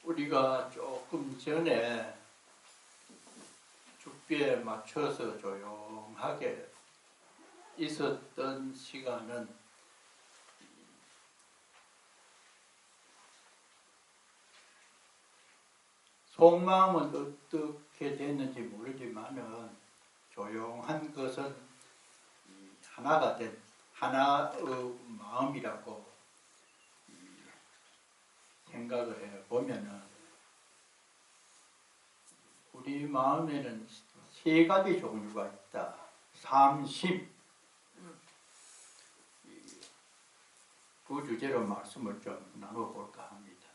우리가 조금 전에 죽비에 맞춰서 조용하게 있었던 시간은 속마음은 어떻게 됐는지 모르지만은 조용한 것은 하나가 된 하나의 마음이라고 생각을 해보면은 우리 마음에는 세 가지 종류가 있다. 삼심. 그 주제로 말씀을 좀 나눠볼까 합니다.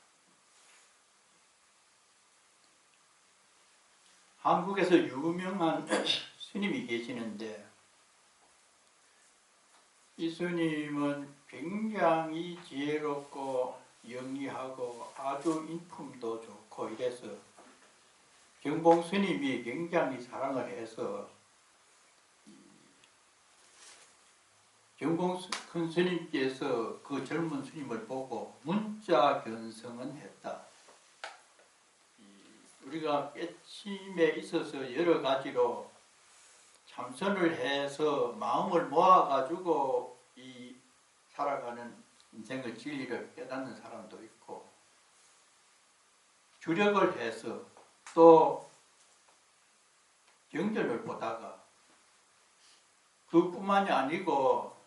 한국에서 유명한 스님이 계시는데 이 스님은 굉장히 지혜롭고 영리하고 아주 인품도 좋고 이래서 경봉 스님이 굉장히 사랑을 해서 경봉 큰 스님께서 그 젊은 스님을 보고 문자 견성은 했다. 우리가 깨침에 있어서 여러 가지로 참선을 해서 마음을 모아가지고 이 살아가는 인생의 진리를 깨닫는 사람도 있고, 주력을 해서 또 경전을 보다가 그뿐만이 아니고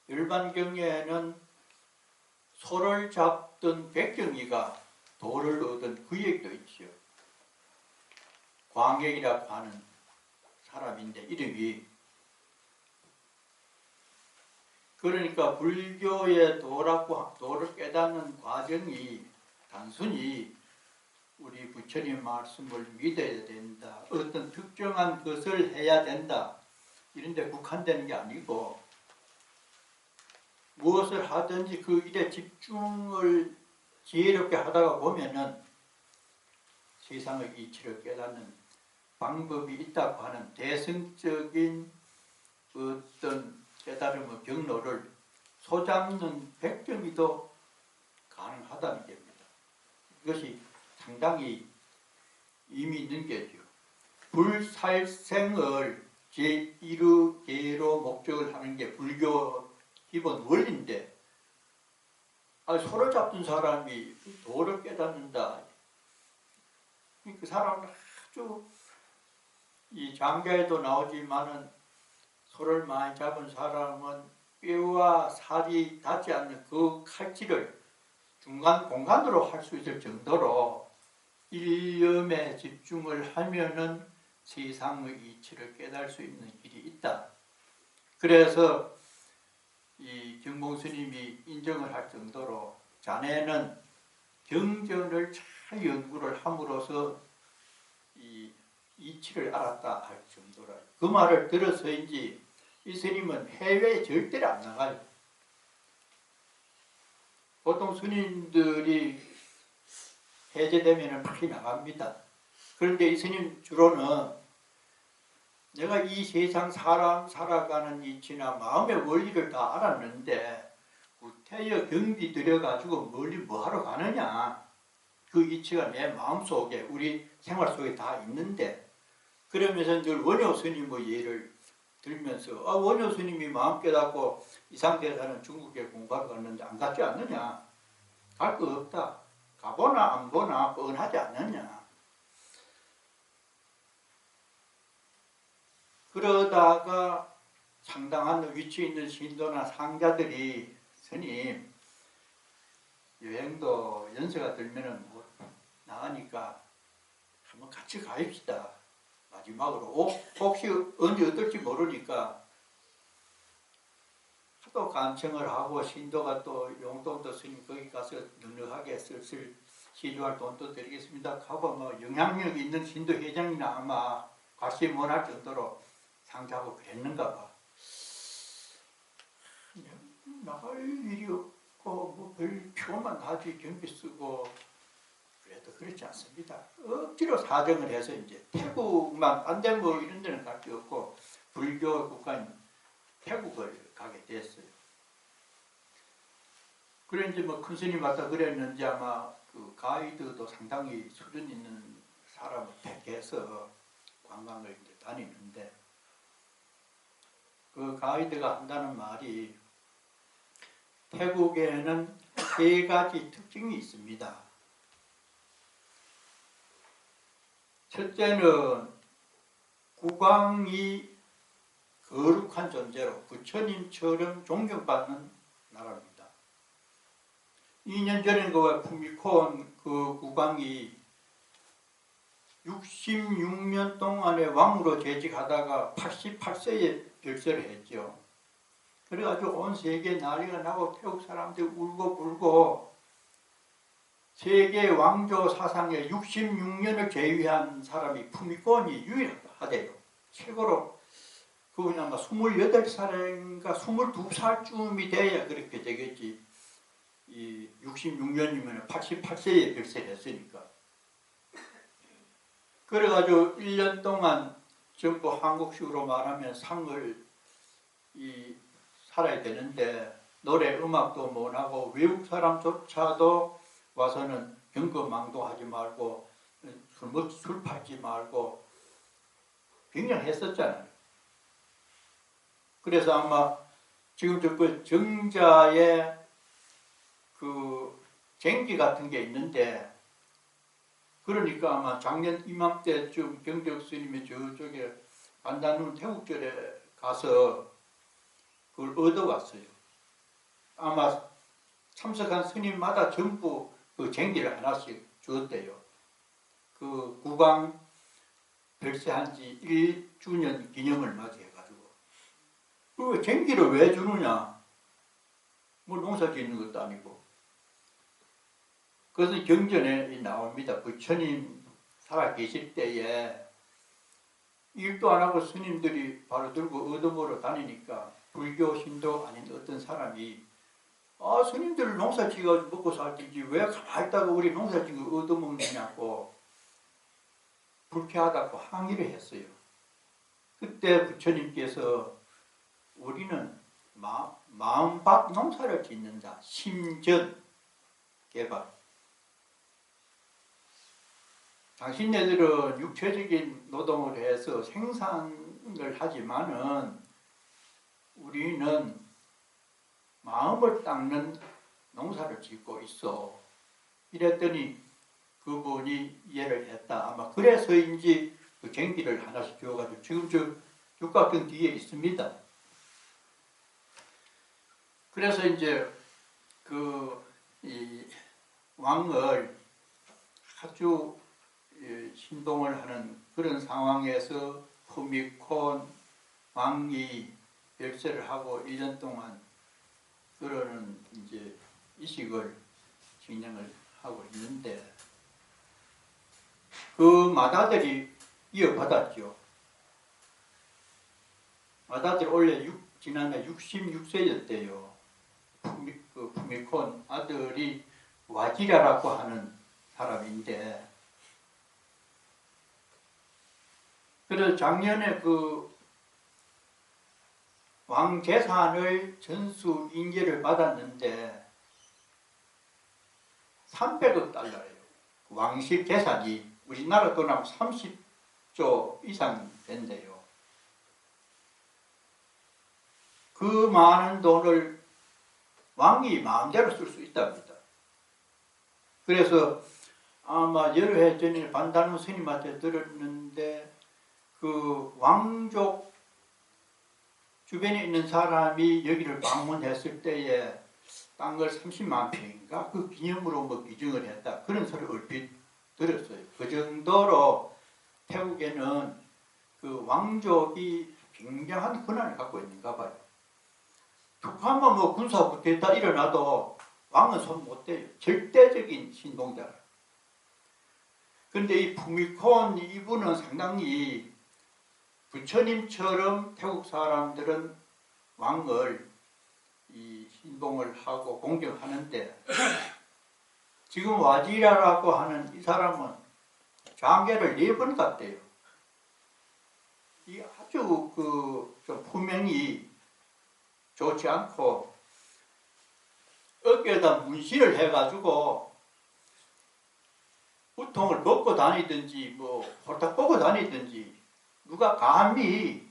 일반 경에는 소를 잡던 백경이가 도를 얻은 그 얘기도 있죠. 광경이라고 하는 사람인데 이름이, 그러니까 불교의 도를 깨닫는 과정이 단순히 우리 부처님 말씀을 믿어야 된다, 어떤 특정한 것을 해야 된다 이런 데 국한되는 게 아니고 무엇을 하든지 그 일에 집중을 지혜롭게 하다가 보면은 세상의 이치를 깨닫는 방법이 있다고 하는 대승적인 어떤 깨달음의 경로를 소잡는 백경이도 가능하다는 겁니다. 이것이 상당히 의미 있는 게죠. 불살생을 제1의 목적을 하는 게 불교 기본 원리인데, 소를 잡던 사람이 도를 깨닫는다. 그 사람은 아주 이 장가에도 나오지만은 소를 많이 잡은 사람은 뼈와 살이 닿지 않는 그 칼질을 중간 공간으로 할 수 있을 정도로 일념에 집중을 하면은 세상의 이치를 깨달을 수 있는 길이 있다. 그래서 이 경봉 스님이 인정을 할 정도로 자네는 경전을 잘 연구를 함으로써 이 이치를 알았다 할 정도라. 그 말을 들어서인지 이 스님은 해외에 절대로 안 나가요. 보통 스님들이 해제되면 많이 나갑니다. 그런데 이 스님 주로는 내가 이 세상 살아가는 이치나 마음의 원리를 다 알았는데 구태여 경비 들여가지고 멀리 뭐하러 가느냐. 그 이치가 내 마음속에 우리 생활 속에 다 있는데, 그러면서 늘 원효 스님의 예를 들면서 원효 스님이 마음 깨닫고 이 상태에 사는 중국에 공부하러 갔는데 안 갔지 않느냐. 갈 거 없다. 가보나 안 보나 뻔하지 않느냐. 그러다가 상당한 위치에 있는 신도나 상자들이 스님 여행도 연세가 들면은 뭐 나가니까 한번 같이 가입시다. 마지막으로 혹시 언제 어떨지 모르니까 또 간청을 하고 신도가 또 용돈도 스님 거기 가서 넉넉하게 쓸쓸 시주할 돈도 드리겠습니다 하고 뭐 영향력 있는 신도 회장이나 아마 관심 원할 정도로 상주하고 그랬는가 봐. 나갈 일이 없고 뭐별 표만 하지 경비 쓰고 그래도 그렇지 않습니다. 억지로 사정을 해서 이제 태국만 안 되면 뭐 이런 데는 갈 게 없고 불교 국가인 태국을 가게 됐어요. 그래 이제 뭐 큰 스님 왔다 그랬는지 아마 그 가이드도 상당히 수준 있는 사람을 택해서 관광을 이제 다니는데 그 가이드가 한다는 말이 태국에는 세 가지 특징이 있습니다. 첫째는 국왕이 거룩한 존재로 부처님처럼 존경받는 나라입니다. 2년 전에 그 푸미콘 그 국왕이 66년 동안에 왕으로 재직하다가 88세에 별세를 했죠. 그래가지고 온 세계에 난리가 나고 태국 사람들이 울고 불고 세계 왕조 사상에 66년을 제위한 사람이 푸미콘이 유일하대요. 최고로 그분이 아마 28살인가 22살쯤이 돼야 그렇게 되겠지. 이 66년이면 88세에 별세를 했으니까. 그래가지고 1년 동안 전부 한국식으로 말하면 상을 살아야 되는데 노래 음악도 못하고 외국 사람조차도 와서는 경거망도하지 말고 술 팔지 말고 굉장히 했었잖아요. 그래서 아마 지금 그 정자에 그 쟁기 같은 게 있는데 그러니까 아마 작년 이맘때쯤 경적 스님이 저쪽에 반다눈 태국절에 가서 그걸 얻어왔어요. 아마 참석한 스님마다 전부 그 쟁기를 하나씩 주었대요. 그 국왕 별세한 지 1주년 기념을 맞이해가지고. 그 쟁기를 왜 주느냐? 뭐 농사 짓는 것도 아니고. 그래서 경전에 나옵니다. 부처님 살아 계실 때에 일도 안 하고 스님들이 바로 들고 얻어보러 다니니까 불교 신도 아닌 어떤 사람이 스님들 농사 지어 먹고 살든지 왜 가만히 있다가 우리 농사 지어 얻어먹느냐고 불쾌하다고 항의를 했어요. 그때 부처님께서 우리는 마음밭 농사를 짓는다. 심전 개발. 당신네들은 육체적인 노동을 해서 생산을 하지만은 우리는 마음을 닦는 농사를 짓고 있어. 이랬더니 그분이 이해를 했다. 아마 그래서인지 그 쟁기를 하나씩 주어가지고 지금 저 육각경 뒤에 있습니다. 그래서 이제 이 왕을 아주 신동을 하는 그런 상황에서 푸미콘 왕이 별세를 하고 1년 동안 그러는 이제 이식을 진행을 하고 있는데 그 마다들이 이어받았죠. 마다들 원래 지난해 66세였대요. 푸미콘 아들이 와지라라고 하는 사람인데 그래서 작년에 그 왕 재산을 전수 인계를 받았는데 300억 달러예요. 왕실 재산이 우리나라 돈하고 30조 이상 된대요. 그 많은 돈을 왕이 마음대로 쓸 수 있답니다. 그래서 아마 여러 해 전에 반다누 스님한테 들었는데 그 왕족 주변에 있는 사람이 여기를 방문했을 때에 딴 걸 30만 평인가 그 기념으로 뭐 기증을 했다. 그런 소리 얼핏 들었어요. 그 정도로 태국에는 그 왕족이 굉장한 권한을 갖고 있는가 봐요. 북한만 뭐 군사 쿠데타 일어나도 왕은 손 못 대요. 절대적인 신동자라. 그런데 이 푸미콘 이분은 상당히 부처님처럼 태국 사람들은 왕을 신봉을 하고 공경하는데 지금 와지라라고 하는 이 사람은 장계를 4번 갔대요. 이 아주 좀 품행이 좋지 않고 어깨에다 문신을 해가지고 수통을 벗고 다니든지 뭐 홀딱 벗고 다니든지 누가 감히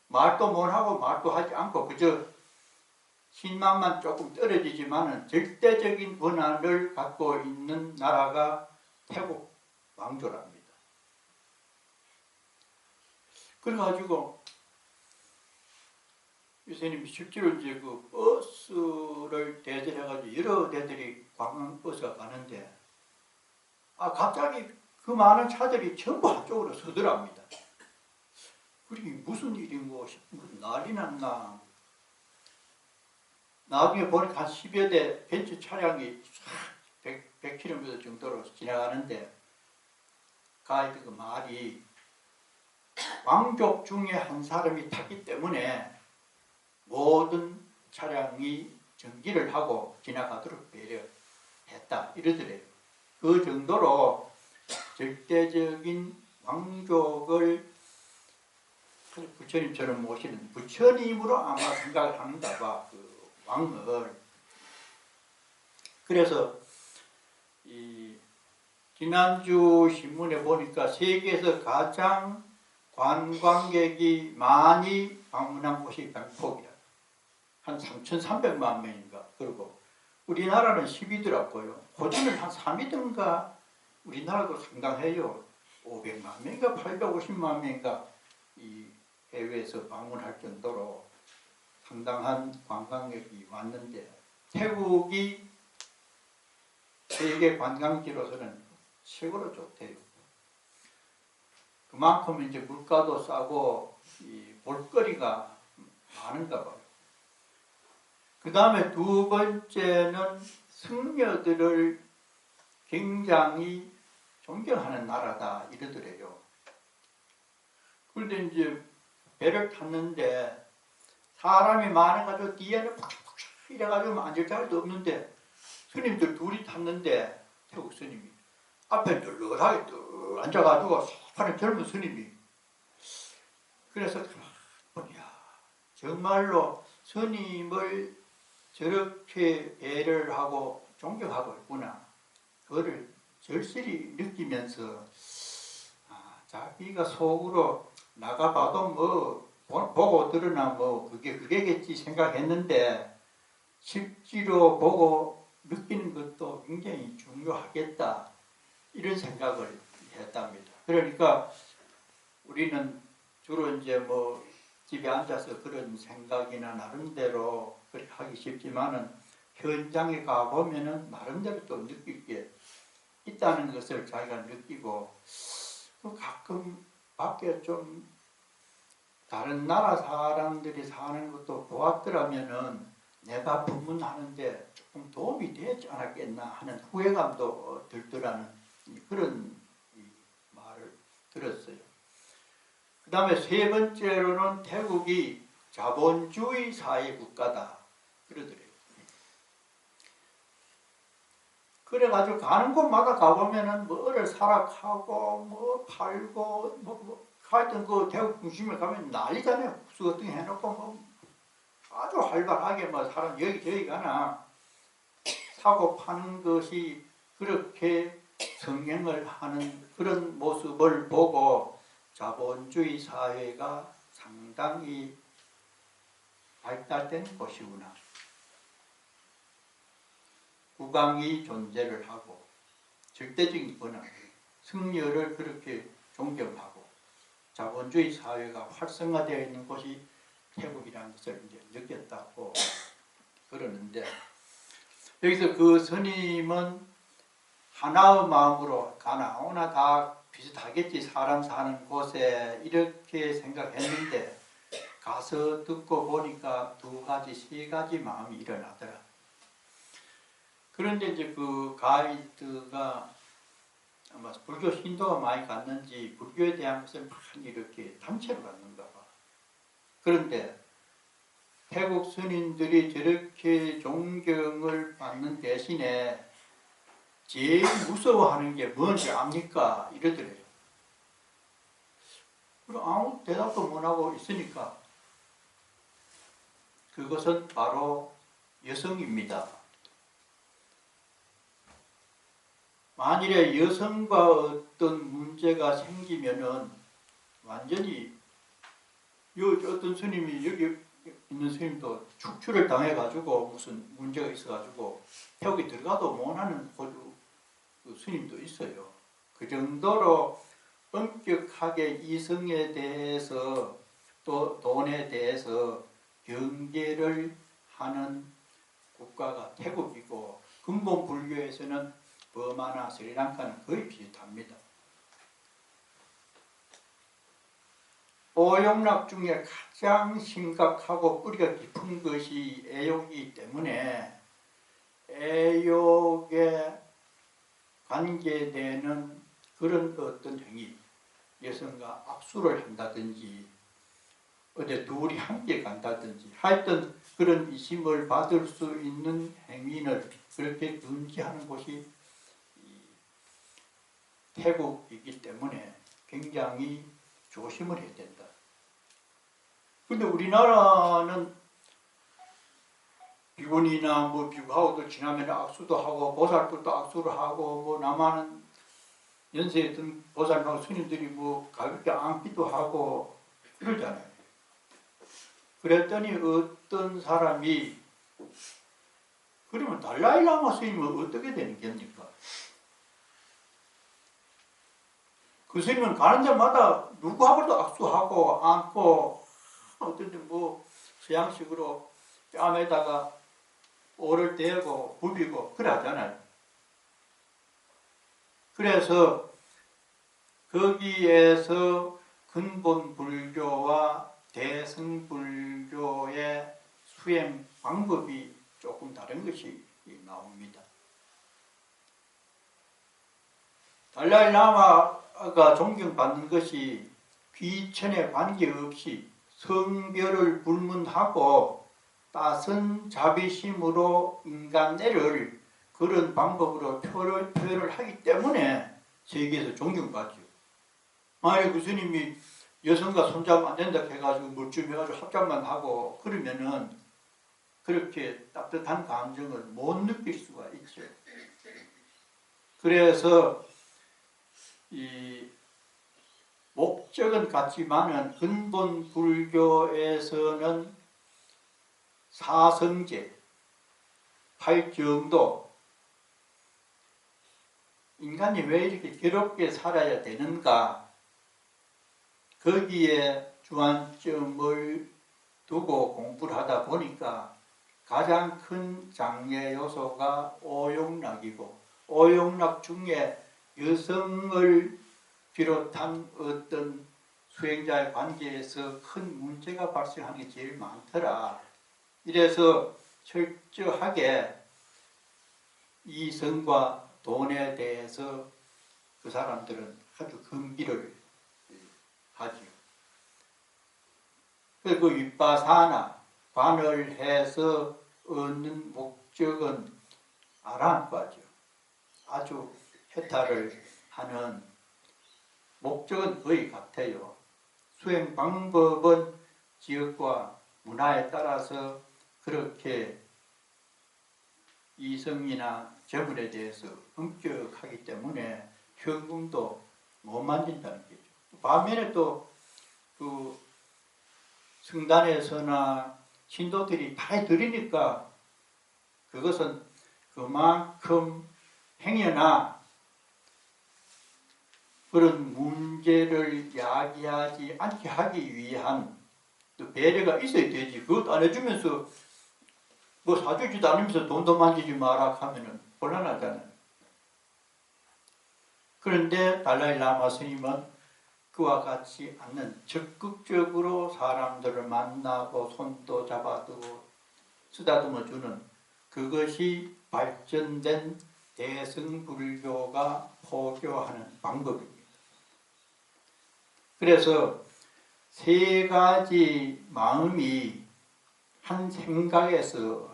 말도 못하고 말도 하지 않고 그저 신망만 조금 떨어지지만은 절대적인 권한을 갖고 있는 나라가 태국 왕조랍니다. 그래가지고 유세님이 실제로 이제 그 버스를 대절해가지고 여러 대들이 관광버스가 가는데 갑자기 그 많은 차들이 전부 한쪽으로 서더랍니다. 그러니 무슨 일인고 싶으면 난리 났나. 나중에 보니까 한 10여 대 벤츠 차량이 100km 정도로 지나가는데 가이드 그 말이 왕족 중에 한 사람이 탔기 때문에 모든 차량이 정지를 하고 지나가도록 배려했다 이러더래요. 그 정도로 절대적인 왕족을 부처님처럼 모시는 부처님으로 아마 생각을 하는가 봐, 그 왕을. 그래서 이 지난주 신문에 보니까 세계에서 가장 관광객이 많이 방문한 곳이 방콕이라. 한 3,300만 명인가. 그리고 우리나라는 10위더라고요. 호주는 한 3위든가. 우리나라도 상당해요. 500만 명인가 850만 명인가 이 해외에서 방문할 정도로 상당한 관광객이 왔는데 태국이 세계 관광지로서는 최고로 좋대요. 그만큼 이제 물가도 싸고 이 볼거리가 많은가 봐요. 그 다음에 두 번째는 승려들을 굉장히 존경하는 나라다 이러더래요. 그런데 이제 배를 탔는데 사람이 많아가지고 뒤에는 푹푹 이래가지고 앉을 자리도 없는데 스님들 둘이 탔는데 태국 스님이 앞에 널널하게 뚝 앉아가지고 사파는 젊은 스님이 그래서 야 정말로 스님을 저렇게 배를 하고 존경하고 있구나. 그거를 절실히 느끼면서 자기가 속으로 나가봐도 뭐 보고 들으나 뭐 그게겠지 생각했는데 실제로 보고 느끼는 것도 굉장히 중요하겠다 이런 생각을 했답니다. 그러니까 우리는 주로 이제 뭐 집에 앉아서 그런 생각이나 나름대로 그렇게 하기 쉽지만은 현장에 가보면은 나름대로 또 느낄 게 있다는 것을 자기가 느끼고 가끔 밖에 좀 다른 나라 사람들이 사는 것도 보았더라면은 내가 법문하는데 조금 도움이 되지 않았겠나 하는 후회감도 들더라는 그런 말을 들었어요. 그 다음에 세 번째로는 태국이 자본주의 사회 국가다 그러더래요. 그래가지고 가는 곳마다 가보면은 뭐를 사락하고 뭐 팔고 뭐 하여튼 그 태국 중심에 가면 난리잖아요. 국수 같은 거 해놓고 뭐 아주 활발하게 뭐 사람 여기저기 가나 사고 파는 것이 그렇게 성행을 하는 그런 모습을 보고 자본주의 사회가 상당히 발달된 곳이구나. 국왕이 존재를 하고 절대적인 권한, 승려를 그렇게 존경하고 자본주의 사회가 활성화되어 있는 곳이 태국이라는 것을 이제 느꼈다고 그러는데 여기서 그 스님은 하나의 마음으로 가나 오나 다 비슷하겠지 사람 사는 곳에 이렇게 생각했는데 가서 듣고 보니까 두 가지, 세 가지 마음이 일어나더라. 그런데 이제 그 가이드가 아마 불교 신도가 많이 갔는지 불교에 대한 것을 많이 이렇게 단체로 갔는가 봐. 그런데 태국 스님들이 저렇게 존경을 받는 대신에 제일 무서워하는 게 뭔지 압니까? 이러더래요. 그리고 아무 대답도 못하고 있으니까 그것은 바로 여성입니다. 만일에 여성과 어떤 문제가 생기면은 완전히 어떤 스님이 여기 있는 스님도 축출을 당해가지고 무슨 문제가 있어가지고 태국에 들어가도 못하는 그 스님도 있어요. 그 정도로 엄격하게 이성에 대해서 또 돈에 대해서 경계를 하는 국가가 태국이고, 근본 불교에서는 버마나 스리랑카는 거의 비슷합니다. 오용락 중에 가장 심각하고 뿌리가 깊은 것이 애욕이기 때문에 애욕에 관계되는 그런 어떤 행위, 여성과 악수를 한다든지 어디 둘이 함께 간다든지 하여튼 그런 이심을 받을 수 있는 행위를 그렇게 금지하는 곳이 태국이기 때문에 굉장히 조심을 해야 된다. 근데 우리나라는 비군이나 뭐 비구하고도 지나면 악수도 하고 보살들도 악수를 하고 뭐 남한은 연세에 든 보살하고 스님들이 뭐 가볍게 안기도 하고 그러잖아요. 그랬더니 어떤 사람이 그러면 달라이라마 스님은 어떻게 되는 겁니까? 그 스님은 가는 데마다 누구하고도 악수하고 안고 어떤 뭐 서양식으로 뺨에다가 오를 대고 부비고 그래 하잖아요. 그래서 거기에서 근본 불교와 대승 불교의 수행 방법이 조금 다른 것이 나옵니다. 달라이라마가 존경받는 것이 귀천에 관계없이 성별을 불문하고 따선 자비심으로 인간애를 그런 방법으로 표현을 하기 때문에 세계에서 존경받죠. 만약에 그 스님이 여성과 손잡으면 안 된다 해가지고 물춤해가지고 합장만 하고 그러면은 그렇게 따뜻한 감정을 못 느낄 수가 있죠. 그래서 이 목적은 같지만은 근본 불교에서는 사성제, 팔정도, 인간이 왜 이렇게 괴롭게 살아야 되는가, 거기에 주안점을 두고 공부를 하다 보니까 가장 큰 장애 요소가 오용락이고, 오용락 중에 여성을 비롯한 어떤 수행자의 관계에서 큰 문제가 발생하는 게 제일 많더라. 이래서 철저하게 이성과 돈에 대해서 그 사람들은 아주 금기를 하죠. 그리고 윗바사나 관을 해서 얻는 목적은 아라한과죠. 아주 해탈을 하는 목적은 거의 같아요. 수행 방법은 지역과 문화에 따라서 그렇게 이성이나 재물에 대해서 엄격하기 때문에 현금도 못 만진다는 거죠. 반면에 또 그 성단에서나 신도들이 다 드리니까 그것은 그만큼 행여나 그런 문제를 야기하지 않게 하기 위한 또 배려가 있어야 되지. 그것도 안 해주면서 뭐 사주지도 않으면서 돈도 만지지 마라 하면은 곤란하잖아요. 그런데 달라이라마 스님은 그와 같이 않는 적극적으로 사람들을 만나고 손도 잡아두고 쓰다듬어 주는 그것이 발전된 대승불교가 포교하는 방법입니다. 그래서 세 가지 마음이 한 생각에서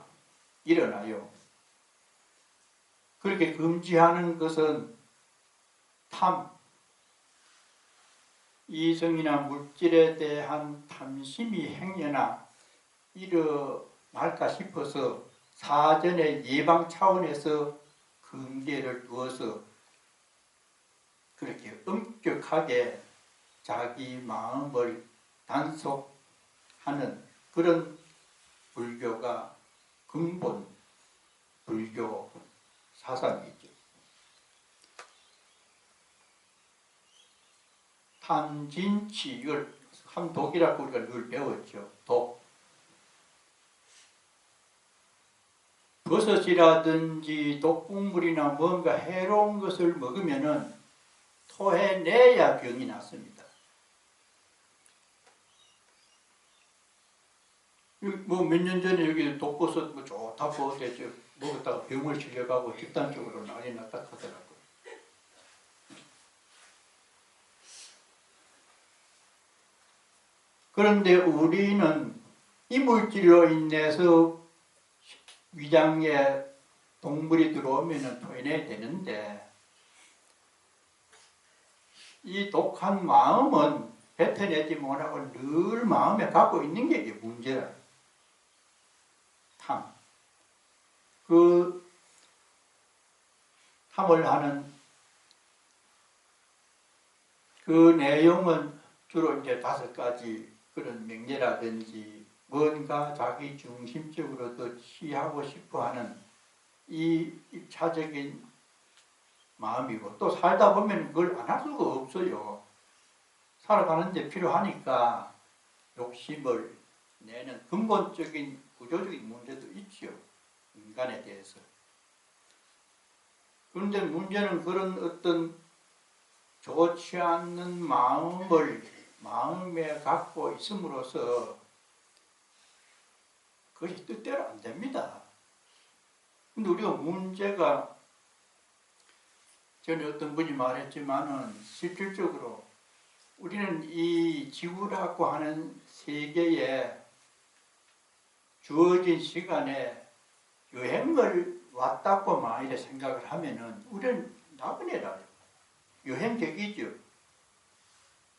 일어나요. 그렇게 금지하는 것은 탐, 이성이나 물질에 대한 탐심이 행여나 일어날까 싶어서 사전에 예방 차원에서 금계를 두어서 그렇게 엄격하게 자기 마음을 단속하는 그런 불교가 근본 불교 사상이죠. 탐진치, 이걸 함독이라고 우리가 늘 배웠죠. 독. 버섯이라든지 독극물이나 뭔가 해로운 것을 먹으면은 토해내야 병이 낫습니다. 뭐 몇 년 전에 여기 독버섯 뭐 좋다고 어제 먹었다가 병을 실려가고 집단적으로 난리 났다 하더라고요. 그런데 우리는 이물질로 인해서 위장에 동물이 들어오면 토해내야 되는데 이 독한 마음은 뱉어내지 못하고 늘 마음에 갖고 있는 게 이게 문제라. 탐. 그 탐을 하는 그 내용은 주로 이제 5가지 그런 명제라든지 뭔가 자기 중심적으로 더 취하고 싶어 하는 이 입차적인 마음이고, 또 살다 보면 그걸 안 할 수가 없어요. 살아가는데 필요하니까 욕심을 내는 근본적인 구조적인 문제도 있죠. 인간에 대해서. 그런데 문제는 그런 어떤 좋지 않는 마음을 마음에 갖고 있음으로써 그것이 뜻대로 안 됩니다. 근데 우리가 문제가, 전에 어떤 분이 말했지만은 실질적으로 우리는 이 지구라고 하는 세계에 주어진 시간에 여행을 왔다고 만일에 생각을 하면은 우리는 나그네라. 여행객이죠.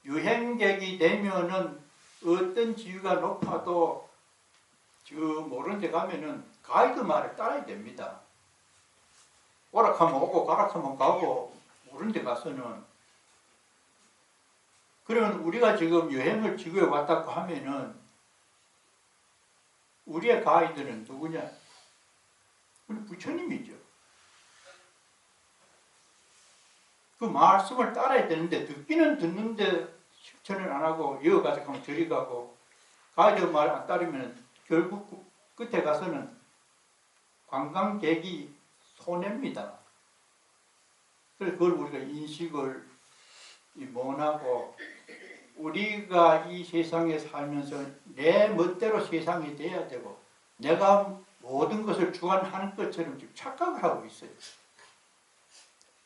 여행객이 되면은 어떤 지위가 높아도 저 모르는 데 가면은 가이드 말을 따라야 됩니다. 오락하면 오고 가락하면 가고 모르는 데 가서는. 그러면 우리가 지금 여행을 지구에 왔다고 하면은 우리의 가이드는 누구냐? 우리 부처님이죠. 그 말씀을 따라야 되는데 듣기는 듣는데 실천을 안 하고 이어가서 가면 저리 가고 가이드 말 안 따르면 결국 끝에 가서는 관광객이 손해입니다. 그래서 그걸 우리가 인식을 못하고 우리가 이 세상에 살면서 내 멋대로 세상이 돼야 되고 내가 모든 것을 주관하는 것처럼 지금 착각을 하고 있어요.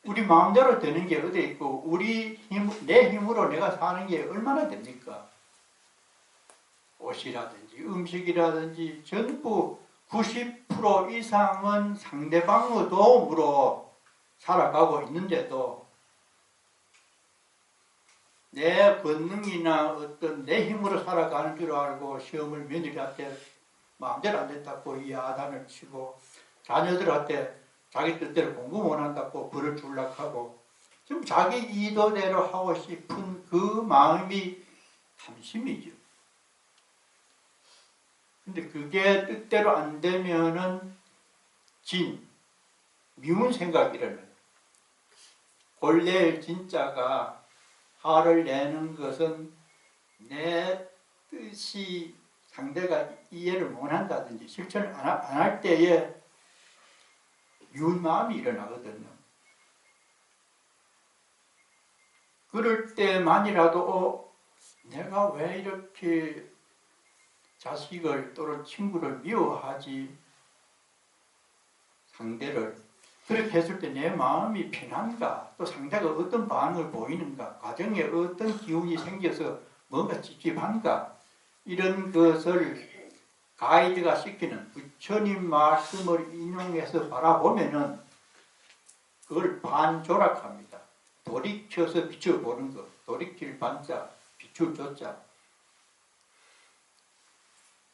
우리 마음대로 되는 게 어디 있고 내 힘으로 내가 사는 게 얼마나 됩니까? 옷이라든지 음식이라든지 전부 90% 이상은 상대방의 도움으로 살아가고 있는데도 내 본능이나 어떤 내 힘으로 살아가는 줄 알고 시험을 며느리한테 마음대로 안 됐다고 이 야단을 치고 자녀들한테 자기 뜻대로 공부 못한다고 벌을 주려고 하고 지금 자기 의도대로 하고 싶은 그 마음이 탐심이죠. 근데 그게 뜻대로 안 되면은 미운 생각이라는 본래 진짜가 화를 내는 것은 내 뜻이 상대가 이해를 못한다든지 실천을 안 할 때에 미운 마음이 일어나거든요. 그럴 때만이라도 내가 왜 이렇게 자식을 또는 친구를 미워하지? 상대를. 그렇게 했을 때 내 마음이 편한가? 또 상대가 어떤 반응을 보이는가? 가정에 어떤 기운이 생겨서 뭔가 찝찝한가? 이런 것을 가이드가 시키는 부처님 말씀을 인용해서 바라보면은 그걸 반조락합니다. 돌이켜서 비춰보는 것. 돌이킬 반자, 비출 조자.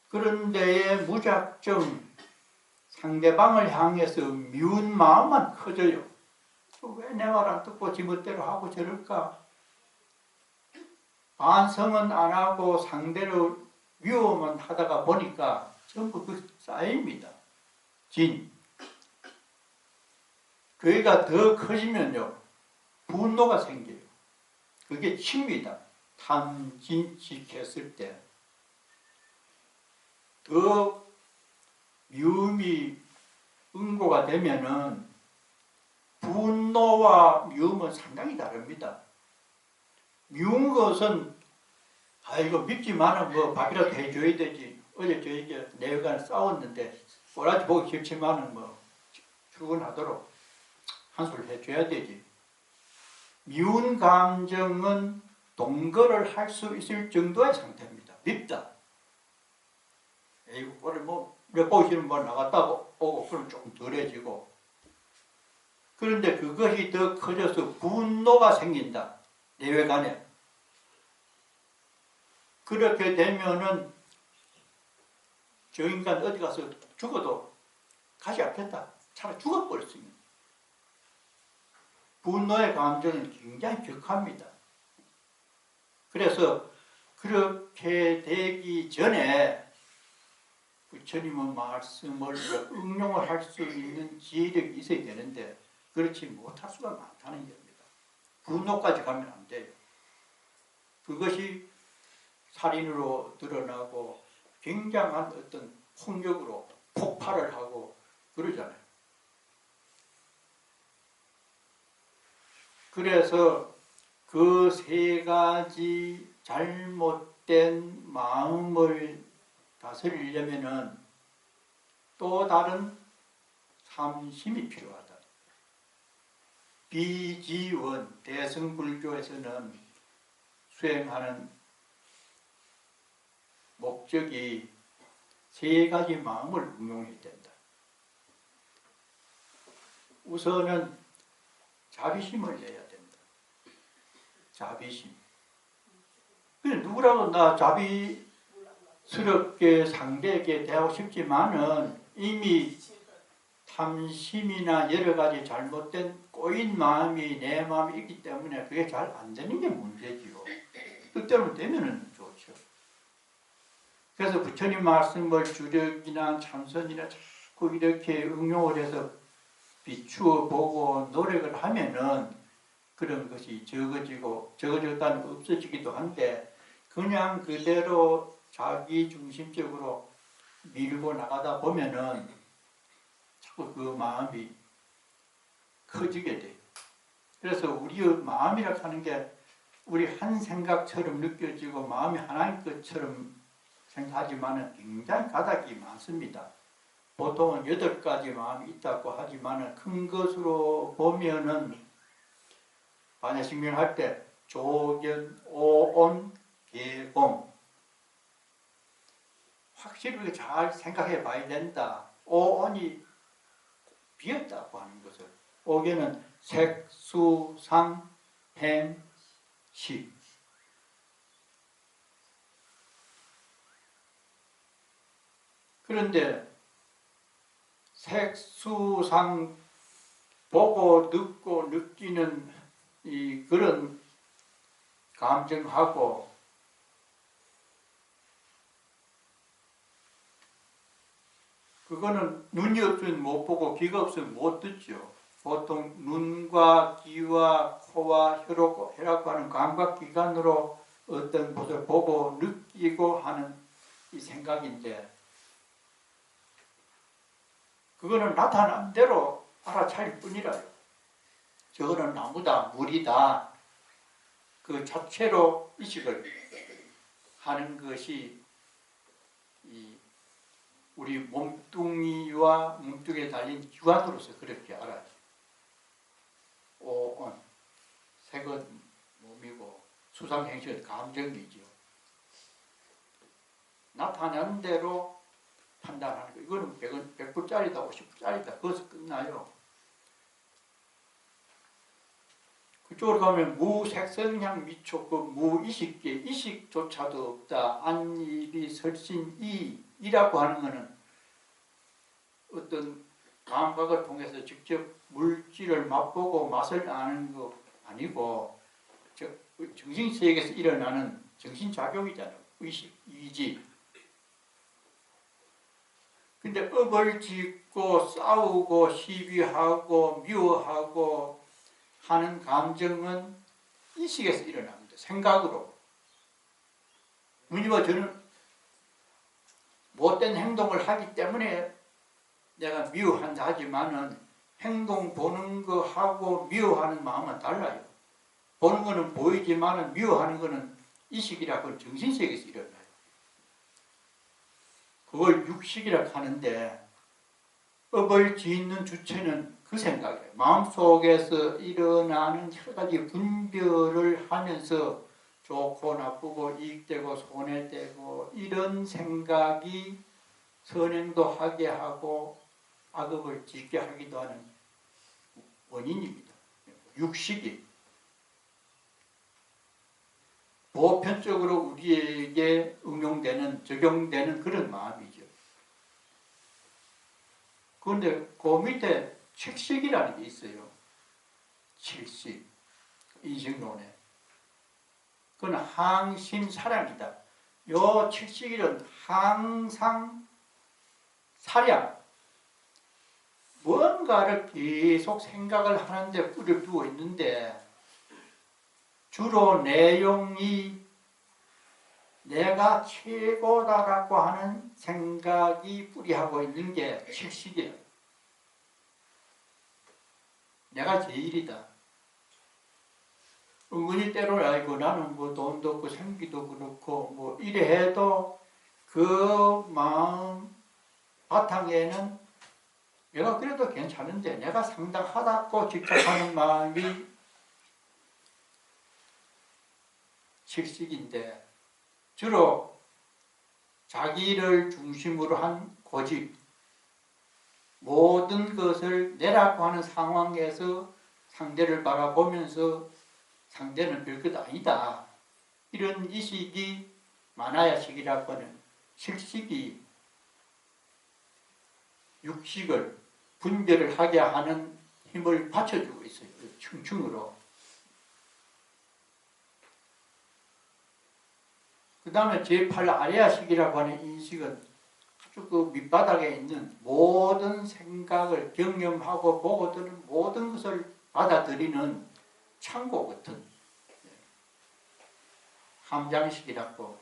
그런 데에 무작정 상대방을 향해서 미운 마음만 커져요. 왜 내 말 안 듣고 지멋대로 하고 저럴까? 반성은 안 하고 상대를 위험은 하다가 보니까 전부 그 쌓입니다. 진. 그애가 더 커지면요, 분노가 생겨요. 그게 칩니다. 탐진칙했을 때. 더 미움이 응고가 되면은 분노와 미움은 상당히 다릅니다. 미운 것은 이거 밉지만은 뭐 밥이라도 해줘야 되지. 어제 저희가 내외간 싸웠는데 꼬라지 보기 싫지만은 뭐 출근하도록 한술 해줘야 되지. 미운 감정은 동거를 할 수 있을 정도의 상태입니다. 밉다. 에이구, 오늘 몇 보기 싫으면 뭐 나갔다 오고 그럼 조금 덜해지고. 그런데 그것이 더 커져서 분노가 생긴다. 내외간에. 그렇게 되면은 저 인간 어디 가서 죽어도 가지 않겠다. 차라리 죽어버렸습니다. 분노의 감정은 굉장히 격합니다. 그래서 그렇게 되기 전에 부처님의 말씀을 응용을 할 수 있는 지혜력이 있어야 되는데 그렇지 못할 수가 많다는 겁니다. 분노까지 가면 안 돼요. 그것이 살인으로 드러나고 굉장한 어떤 폭력으로 폭발을 하고 그러잖아요. 그래서 그 세 가지 잘못된 마음을 다스리려면은 또 다른 삼심이 필요하다. 비지원, 대승불교에서는 수행하는 목적이 세 가지 마음을 응용해야 된다. 우선은 자비심을 내야 된다. 자비심. 누구라도 나 자비스럽게 상대에게 대하고 싶지만은 이미 탐심이나 여러 가지 잘못된 꼬인 마음이 내 마음에 있기 때문에 그게 잘 안 되는 게 문제지요. 뜻대로 되면은 좋죠. 그래서 부처님 말씀을 주력이나 참선이나 자꾸 이렇게 응용을 해서 비추어 보고 노력을 하면은 그런 것이 적어졌다는 없어지기도 한데 그냥 그대로 자기 중심적으로 밀고 나가다 보면은 자꾸 그 마음이 커지게 돼요. 그래서 우리의 마음이라고 하는 게 우리 한 생각처럼 느껴지고 마음이 하나인 것처럼 생각하지만은 굉장히 가닥이 많습니다. 보통은 8가지 마음이 있다고 하지만은 큰 것으로 보면은 반야식명 할 때 조견, 오온, 계공 확실히 잘 생각해 봐야 된다. 오온이 비었다고 하는 것을 오견은 색, 수, 상, 행, 식 그런데 색, 수, 상 보고 듣고 느끼는 이 그런 감정하고 그거는 눈이 없으면 못 보고 귀가 없으면 못 듣죠. 보통 눈과 귀와 코와 혀라고 하는 감각기관으로 어떤 것을 보고 느끼고 하는 이 생각인데 그거는 나타난 대로 알아차릴 뿐이라요. 저거는 나무다, 물이다. 그 자체로 의식을 하는 것이 우리 몸뚱이와 몸뚱이에 달린 기관으로서 그렇게 알아요. 오온, 색은 몸이고 수상행식은 감정이죠. 나타난 대로 판단하는 거. 이거는 100불짜리다, 50불짜리다. 거기서 끝나요. 그쪽으로 가면 무색성향 미촉, 그 무의식계, 의식조차도 없다. 안입이 설신 이라고 하는 것은 어떤 감각을 통해서 직접 물질을 맛보고 맛을 아는 거 아니고 정신세계에서 일어나는 정신작용이잖아요. 의식, 이지. 근데 업을 짓고 싸우고 시비하고 미워하고 하는 감정은 의식에서 일어납니다. 생각으로. 무지와 저는 못된 행동을 하기 때문에 내가 미워한다 하지만은 행동 보는 거하고 미워하는 마음은 달라요. 보는 거는 보이지만은 미워하는 거는 의식이라고 정신세계에서 일어나요. 그걸 육식이라고 하는데 업을 짓는 주체는 그 생각이에요. 마음속에서 일어나는 여러 가지 분별을 하면서 좋고 나쁘고 이익되고 손해되고 이런 생각이 선행도 하게 하고 악업을 짓게 하기도 하는 원인입니다. 육식이 보편적으로 우리에게 응용되는, 적용되는 그런 마음이죠. 그런데 그 밑에 칙식이라는 게 있어요. 칙식, 인식론에. 그건 항심사량이다. 요 칙식일은 항상 사량, 뭔가를 계속 생각을 하는데 뿌리를 두고 있는데 주로 내용이 내가 최고다라고 하는 생각이 뿌리하고 있는 게 칙식이에요. 내가 제일이다. 은근히 때로는 아이고 나는 뭐 돈도 없고 생기도 그렇고 뭐 이래 해도 그 마음 바탕에는 내가 그래도 괜찮은데 내가 상당하다고 집착하는 마음이 칙식인데 주로 자기를 중심으로 한 고집, 모든 것을 내라고 하는 상황에서 상대를 바라보면서 상대는 별것 아니다. 이런 의식이 마나야식이라고 하는 칠식이 육식을 분별을 하게 하는 힘을 받쳐주고 있어요. 층층으로. 그 다음에 제8 아레아식이라고 하는 인식은 아주 그 밑바닥에 있는 모든 생각을 경험하고 보고 드는 모든 것을 받아들이는 창고 같은 함장식이라고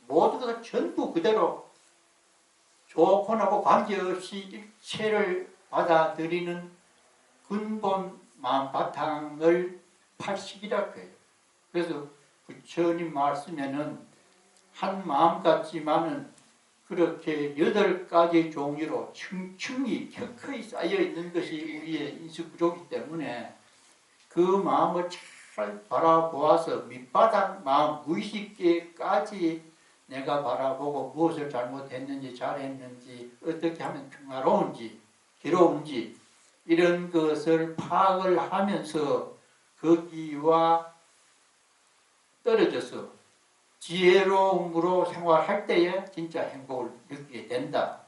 모든 것을 전부 그대로 좋고 나고 관계없이 일체를 받아들이는 근본 마음 바탕을 팔식이라고 해요. 그래서 부처님 말씀에는 한 마음 같지만은 그렇게 8가지 종류로 층층이 켜켜이 쌓여 있는 것이 우리의 인식 구조이기 때문에 그 마음을 잘 바라보아서 밑바닥 마음 무의식계까지 내가 바라보고 무엇을 잘못했는지 잘했는지 어떻게 하면 평화로운지 괴로운지 이런 것을 파악을 하면서 거기와 떨어져서 지혜로움으로 생활할 때에 진짜 행복을 느끼게 된다.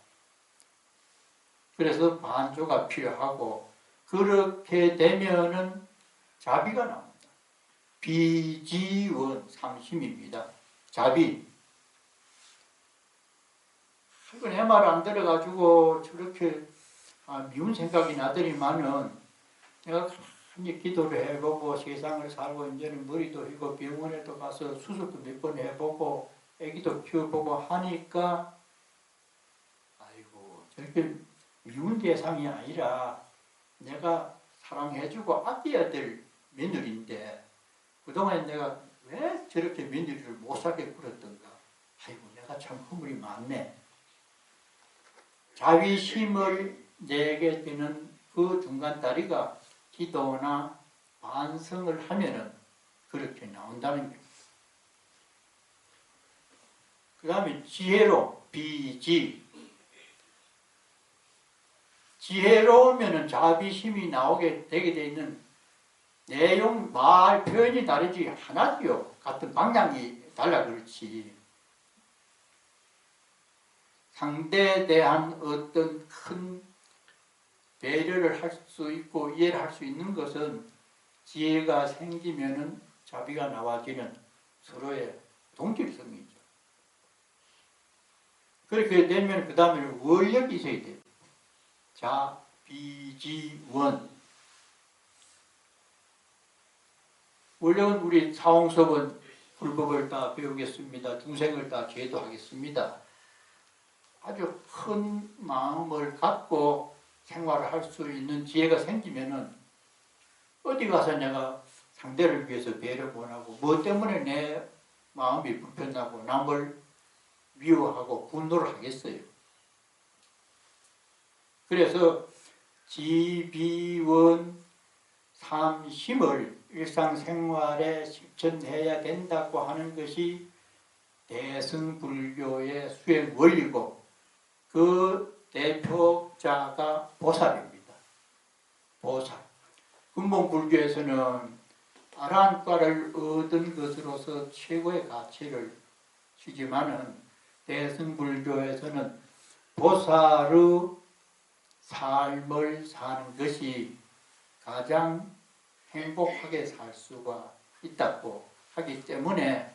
그래서 반조가 필요하고 그렇게 되면은 자비가 나옵니다. 비지원 삼심입니다. 자비. 이거 내 말 안 들어가지고 저렇게 미운 생각이 나더니만은 내가 많이 기도를 해보고 세상을 살고 이제는 머리도 휘고 병원에도 가서 수술도 몇 번 해보고 애기도 키워보고 하니까 아이고 저렇게 미운 대상이 아니라 내가 사랑해주고 아껴야 될 며느리인데 그동안 내가 왜 저렇게 며느리를 못 살게 굴었던가. 아이고 내가 참 허물이 많네. 자비심을 내게 되는 그 중간 다리가 기도나 반성을 하면은 그렇게 나온다는 겁니다. 그 다음에 지혜로, 비지. 지혜로우면은 자비심이 나오게 되게 돼 있는 내용, 말, 표현이 다르지 하나지요. 같은 방향이 달라 그렇지. 상대에 대한 어떤 큰 배려를 할 수 있고 이해를 할 수 있는 것은 지혜가 생기면은 자비가 나와지는 서로의 동질성이죠. 그렇게 되면 그 다음에 원력이 있어야 돼요. 자비지원. 원력은 우리 사홍섭은 불법을 다 배우겠습니다. 중생을 다 제도하겠습니다. 아주 큰 마음을 갖고 생활을 할 수 있는 지혜가 생기면은 어디 가서 내가 상대를 위해서 배려 못하고 뭐 때문에 내 마음이 불편하고 남을 미워하고 분노를 하겠어요. 그래서 지비원 삼심을 일상생활에 실천해야 된다고 하는 것이 대승불교의 수행 원리고 그 대표자가 보살입니다. 보살. 근본불교에서는 아라한과를 얻은 것으로서 최고의 가치를 주지만은 대승불교에서는 보살의 삶을 사는 것이 가장 행복하게 살 수가 있다고 하기 때문에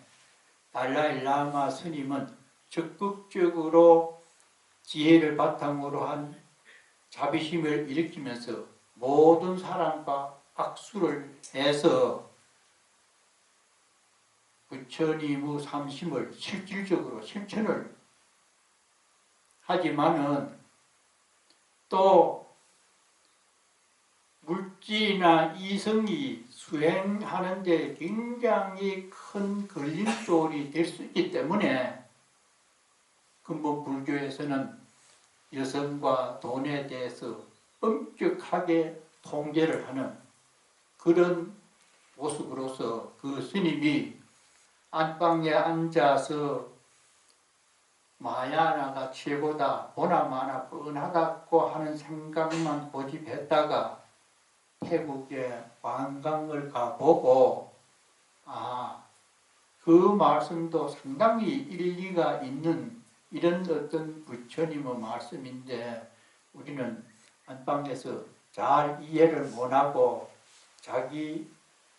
달라이 라마 스님은 적극적으로 지혜를 바탕으로 한 자비심을 일으키면서 모든 사람과 악수를 해서 부처님의 삼심을 실질적으로 실천을 하지만은 또 물질이나 이성이 수행하는 데 굉장히 큰 걸림돌이 될 수 있기 때문에 근본 불교에서는 여성과 돈에 대해서 엄격하게 통제를 하는 그런 모습으로서 그 스님이 안방에 앉아서 마야나가 최고다, 보나마나 뻔하다고 하는 생각만 고집했다가 태국에 관광을 가보고 그 말씀도 상당히 일리가 있는 이런 어떤 부처님의 말씀인데 우리는 안방에서 잘 이해를 못하고 자기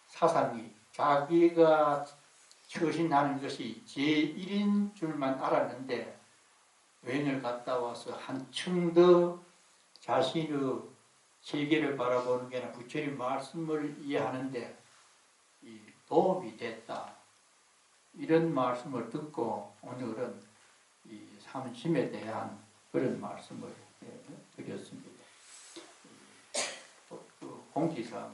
사상이 자기가 처신하는 것이 제1인 줄만 알았는데 여행을 갔다 와서 한층 더 자신의 세계를 바라보는 게 아니라 부처님 말씀을 이해하는데 도움이 됐다. 이런 말씀을 듣고 오늘은 이 삼심에 대한 그런 말씀을 드렸습니다. 공지사항